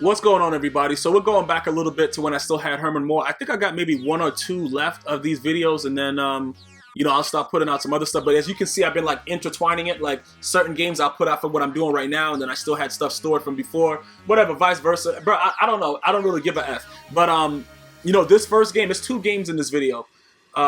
What's going on, everybody? So we're going back a little bit to when I still had Herman Moore. I think I got maybe 1 or 2 left of these videos, and then I'll start putting out some other stuff. But as you can see, I've been like intertwining it. Like certain games I'll put out for what I'm doing right now, and then I still had stuff stored from before, whatever, vice versa. Bro, I don't know. I don't really give a f. But this first game, there's 2 games in this video.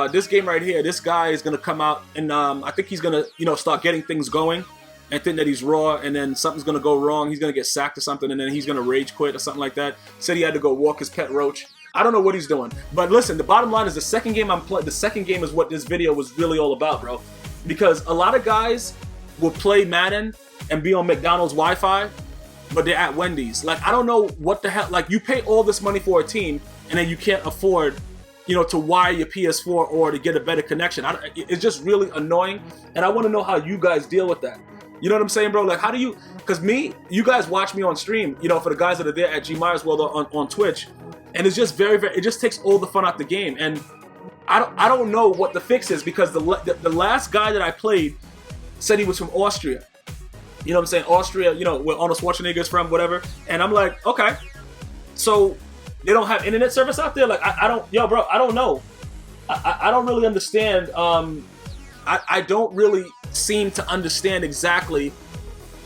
This game right here, this guy is gonna come out, and I think he's gonna start getting things going and think that he's raw, and then something's gonna go wrong. He's gonna get sacked or something, and then he's gonna rage quit or something like that. Said he had to go walk his pet roach. I don't know what he's doing, but listen, the bottom line is the second game I'm playing. The second game is what this video was really all about, bro. Because a lot of guys will play Madden and be on McDonald's Wi-Fi, but they're at Wendy's. Like, I don't know what the hell. Like, you pay all this money for a team, and then you can't afford, to wire your PS4 or to get a better connection. It's just really annoying, and I want to know how you guys deal with that. You know what I'm saying, bro? Like, how do you? Because you guys watch me on stream. For the guys that are there at GmiasWorld on Twitch, and it's just very, very. It just takes all the fun out the game, and I don't know what the fix is, because the last guy that I played said he was from Austria. You know what I'm saying? Austria. Where Arnold Schwarzenegger's from, whatever. And I'm like, okay, so they don't have internet service out there. Like, I don't, bro, I don't know. I don't really understand. I don't really seem to understand exactly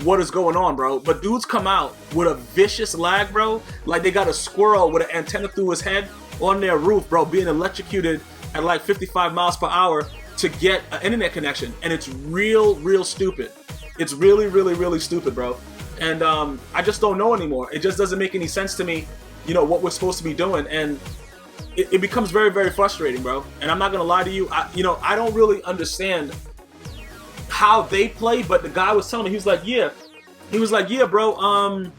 what is going on, bro. But dudes come out with a vicious lag, bro. Like they got a squirrel with an antenna through his head on their roof, bro, being electrocuted at like 55 miles per hour to get an internet connection. And it's real stupid. It's really, really stupid, bro. And I just don't know anymore. It just doesn't make any sense to me, what we're supposed to be doing. And it becomes very, very frustrating, bro. And I'm not gonna lie to you. I don't really understand how they play, but the guy was telling me, he was like, yeah, bro,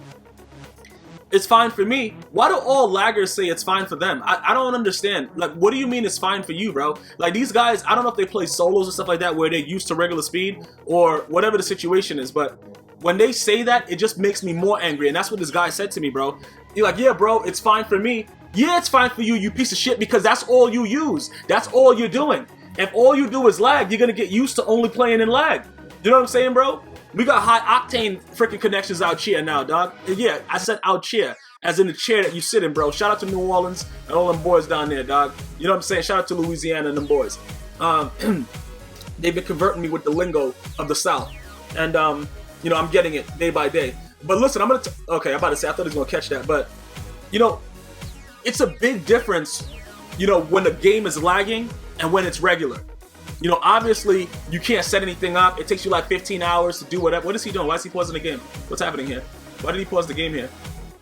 it's fine for me. Why do all laggers say it's fine for them? I don't understand. Like, what do you mean it's fine for you, bro? Like, these guys, I don't know if they play solos and stuff like that where they're used to regular speed or whatever the situation is, but when they say that, it just makes me more angry. And that's what this guy said to me, bro. You're like, yeah, bro, it's fine for me. Yeah, it's fine for you, you piece of shit, because that's all you use. That's all you're doing. If all you do is lag, you're gonna get used to only playing in lag. You know what I'm saying, bro? We got high octane freaking connections out here now, dog. And yeah, I said out here, as in the chair that you sit in, bro. Shout out to New Orleans and all them boys down there, dog. You know what I'm saying? Shout out to Louisiana and them boys. They've been converting me with the lingo of the South. And, I'm getting it day by day. But listen, I'm about to say, I thought he was gonna catch that, but, it's a big difference, when the game is lagging and when it's regular. Obviously, you can't set anything up. It takes you like 15 hours to do whatever. What is he doing? Why is he pausing the game? What's happening here? Why did he pause the game here?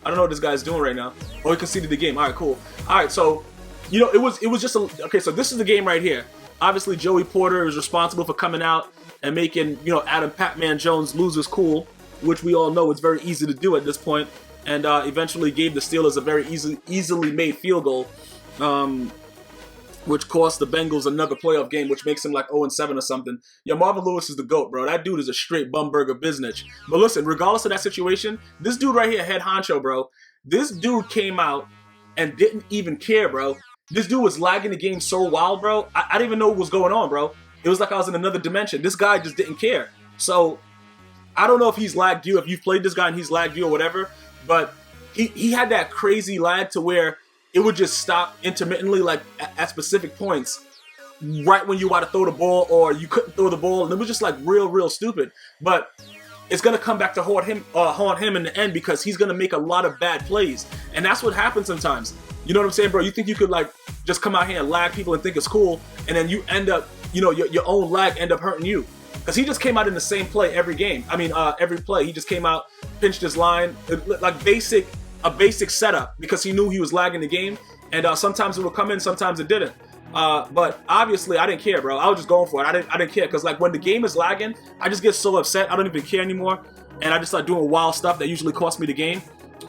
I don't know what this guy's doing right now. Oh, he conceded the game. All right, cool. All right, so, it was just okay, so this is the game right here. Obviously, Joey Porter is responsible for coming out and making, Adam Pac-Man Jones lose his cool, which we all know it's very easy to do at this point, and eventually gave the Steelers a very easily made field goal, which cost the Bengals another playoff game, which makes him like 0-7 or something. Yeah, Marvin Lewis is the GOAT, bro. That dude is a straight bumburger business. But listen, regardless of that situation, this dude right here, head honcho, bro, this dude came out and didn't even care, bro. This dude was lagging the game so wild, bro. I didn't even know what was going on, bro. It was like I was in another dimension. This guy just didn't care. So, I don't know if he's lagged you, if you've played this guy and he's lagged you or whatever, but he had that crazy lag to where it would just stop intermittently, like at specific points, right when you want to throw the ball or you couldn't throw the ball, and it was just like real stupid. But it's gonna come back to haunt him in the end, because he's gonna make a lot of bad plays, and that's what happens sometimes. You know what I'm saying, bro? You think you could like just come out here and lag people and think it's cool, and then you end up, your own lag end up hurting you. Because he just came out in the same play every game. I mean, every play he just came out, pinched his line, like a basic setup, because he knew he was lagging the game, and sometimes it would come in, sometimes it didn't. But obviously, I didn't care, bro. I was just going for it. I didn't care, because like when the game is lagging, I just get so upset. I don't even care anymore, and I just start doing wild stuff that usually costs me the game.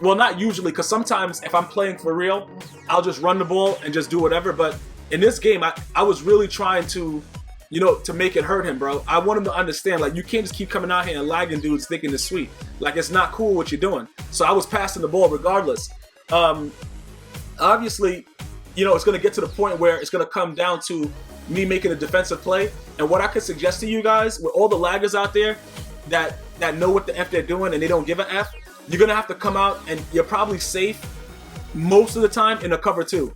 Well, not usually, because sometimes if I'm playing for real, I'll just run the ball and just do whatever. But in this game, I was really trying to, to make it hurt him, bro. I want him to understand, like, you can't just keep coming out here and lagging dudes thinking it's sweet. Like, it's not cool what you're doing. So I was passing the ball regardless. Obviously, it's going to get to the point where it's going to come down to me making a defensive play. And what I could suggest to you guys, with all the laggers out there that know what the F they're doing and they don't give a F, you're gonna have to come out and you're probably safe most of the time in a cover 2.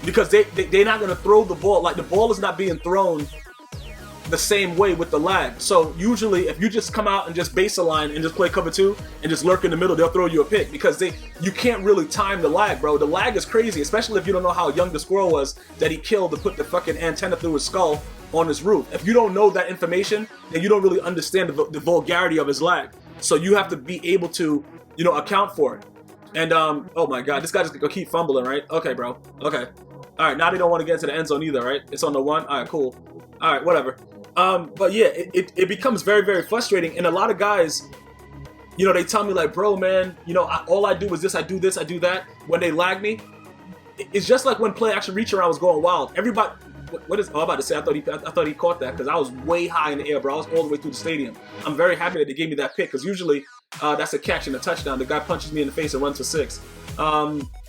Because they're not gonna throw the ball, like the ball is not being thrown the same way with the lag. So usually if you just come out and just base a line and just play cover 2 and just lurk in the middle, they'll throw you a pick because you can't really time the lag, bro. The lag is crazy, especially if you don't know how young the squirrel was that he killed to put the fucking antenna through his skull on his roof. If you don't know that information, then you don't really understand the vulgarity of his lag. So you have to be able to, you know, account for it. And oh my god, this guy just gonna keep fumbling, right? Okay, bro. Okay. All right, now they don't want to get into the end zone either, right? It's on the 1. All right, cool. All right, whatever. But yeah, it becomes very, very frustrating. And a lot of guys, you know, they tell me like, bro, man, you know, all I do is this, I do that. When they lag me, it's just like when play action reach around was going wild. Everybody, what is, oh, I'm about to say, I thought he caught that because I was way high in the air, bro. I was all the way through the stadium. I'm very happy that they gave me that pick because usually that's a catch and a touchdown. The guy punches me in the face and runs for 6.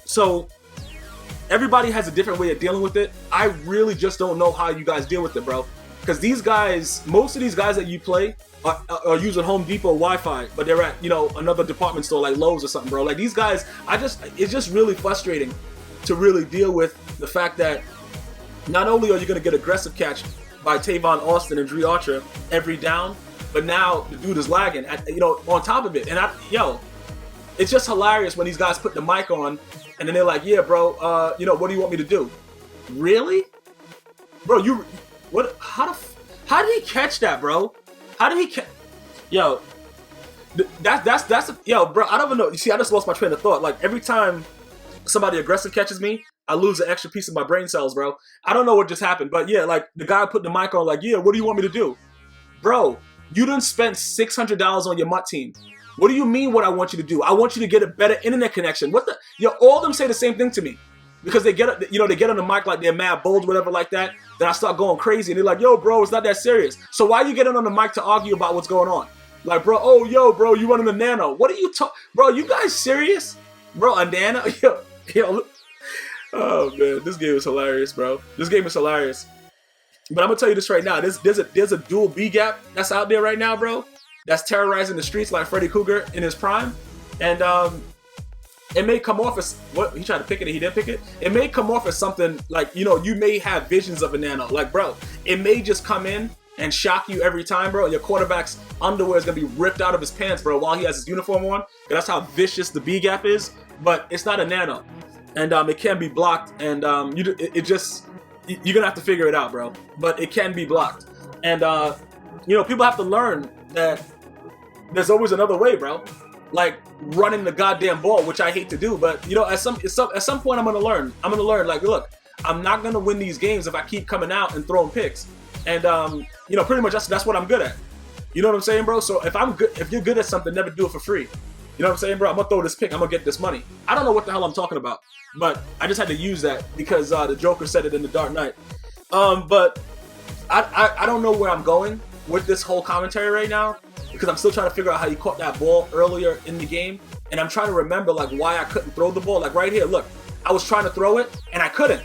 So everybody has a different way of dealing with it. I really just don't know how you guys deal with it, bro. Because these guys, most of these guys that you play are using Home Depot Wi-Fi, but they're at, you know, another department store like Lowe's or something, bro. Like these guys, it's just really frustrating to really deal with the fact that not only are you going to get aggressive catch by Tavon Austin and Dre Archer every down, but now the dude is lagging, you know, on top of it. And it's just hilarious when these guys put the mic on and then they're like, yeah, bro, you know, what do you want me to do? Really? Bro, what? How did he catch that, bro? How did he catch? Yo, that's yo, bro. I don't even know. You see, I just lost my train of thought. Like every time somebody aggressive catches me, I lose an extra piece of my brain cells, bro. I don't know what just happened, but yeah, like the guy put the mic on, like, yeah, what do you want me to do, bro? You done spent $600 on your MUT team. What do you mean? What I want you to do? I want you to get a better internet connection. What the? Yo, all of them say the same thing to me. Because they get, you know, they get on the mic like they're mad bold, whatever like that. Then I start going crazy, and they're like, "Yo, bro, it's not that serious." So why are you getting on the mic to argue about what's going on? Like, bro, oh, yo, bro, you running a nano? What are you bro? You guys serious, bro? A nano? Yo. Oh man, this game is hilarious, bro. This game is hilarious. But I'm gonna tell you this right now. There's a dual B gap that's out there right now, bro. That's terrorizing the streets like Freddy Krueger in his prime, and it may come off as, what, he tried to pick it and he didn't pick it? It may come off as something like, you know, you may have visions of a nano. Like, bro, it may just come in and shock you every time, bro. Your quarterback's underwear is going to be ripped out of his pants, bro, while he has his uniform on. That's how vicious the B gap is. But it's not a nano. And it can be blocked. And you're going to have to figure it out, bro. But it can be blocked. And, you know, people have to learn that there's always another way, bro. Like running the goddamn ball, which I hate to do, but you know, at some point I'm gonna learn. Like, look, I'm not gonna win these games if I keep coming out and throwing picks. And you know, pretty much that's what I'm good at. You know what I'm saying, bro? So if you're good at something, never do it for free. You know what I'm saying, bro? I'm gonna throw this pick, I'm gonna get this money. I don't know what the hell I'm talking about, but I just had to use that because the Joker said it in The Dark Knight. But I don't know where I'm going with this whole commentary right now, because I'm still trying to figure out how you caught that ball earlier in the game, and I'm trying to remember like why I couldn't throw the ball. Like right here, look, I was trying to throw it and I couldn't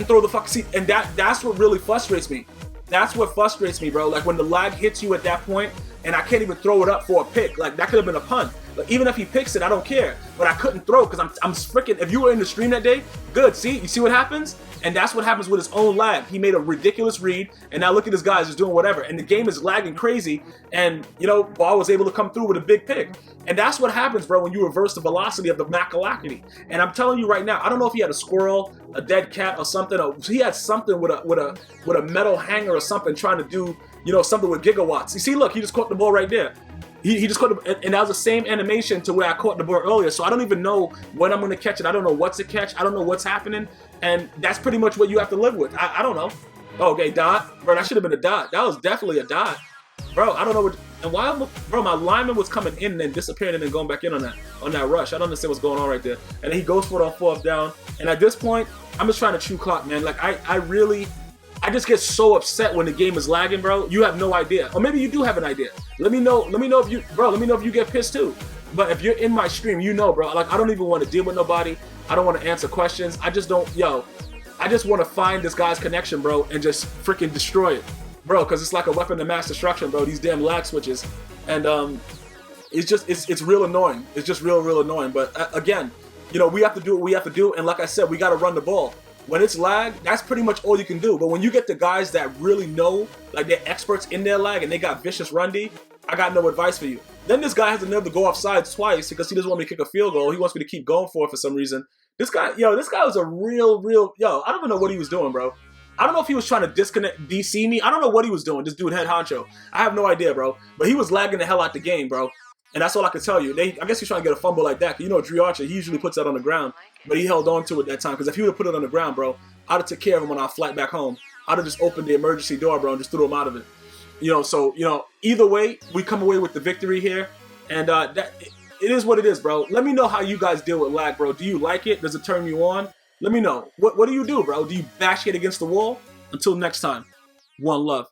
throw the fucking seat, and that's what really frustrates me. That's what frustrates me, bro. Like when the lag hits you at that point and I can't even throw it up for a pick. Like that could have been a punt. Like even if he picks it, I don't care. But I couldn't throw because I'm freaking. If you were in the stream that day, good. See, you see what happens? And that's what happens with his own lag. He made a ridiculous read, and now look at this guy just doing whatever. And the game is lagging crazy, and you know, Ball was able to come through with a big pick. And that's what happens, bro, when you reverse the velocity of the Makalakity. And I'm telling you right now, I don't know if he had a squirrel, a dead cat, or something. Or he had something with a metal hanger or something, trying to do, you know, something with gigawatts. You see, look, he just caught the ball right there. He just caught the, and that was the same animation to where I caught the ball earlier. So I don't even know when I'm going to catch it. I don't know what's to catch. I don't know what's happening. And that's pretty much what you have to live with. I don't know. Okay, dot. Bro, that should have been a dot. That was definitely a dot. Bro, I don't know what. And why, bro, my lineman was coming in and then disappearing and then going back in on that rush. I don't understand what's going on right there. And then he goes for it on 4th down. And at this point, I'm just trying to chew clock, man. Like, I just get so upset when the game is lagging, bro. You have no idea. Or maybe you do have an idea. Let me know if you, bro, let me know if you get pissed too. But if you're in my stream, you know, bro, like I don't even want to deal with nobody. I don't want to answer questions. I just don't, I just want to find this guy's connection, bro, and just freaking destroy it. Bro, because it's like a weapon of mass destruction, bro, these damn lag switches. And it's real annoying. It's just real annoying. But again, you know, we have to do what we have to do. And like I said, we got to run the ball. When it's lag, that's pretty much all you can do. But when you get the guys that really know, like they're experts in their lag and they got vicious run D, I got no advice for you. Then this guy has to never go off sides twice because he doesn't want me to kick a field goal. He wants me to keep going for it for some reason. This guy was a real, I don't even know what he was doing, bro. I don't know if he was trying to DC me. I don't know what he was doing, this dude head honcho. I have no idea, bro. But he was lagging the hell out the game, bro. And that's all I can tell you. I guess he's trying to get a fumble like that. You know, Dre Archer, he usually puts that on the ground. But he held on to it that time. Because if he would have put it on the ground, bro, I'd have took care of him on our flight back home. I'd have just opened the emergency door, bro, and just threw him out of it. You know, so, you know, either way, we come away with the victory here. And it is what it is, bro. Let me know how you guys deal with lag, bro. Do you like it? Does it turn you on? Let me know. What do you do, bro? Do you bash it against the wall? Until next time, one love.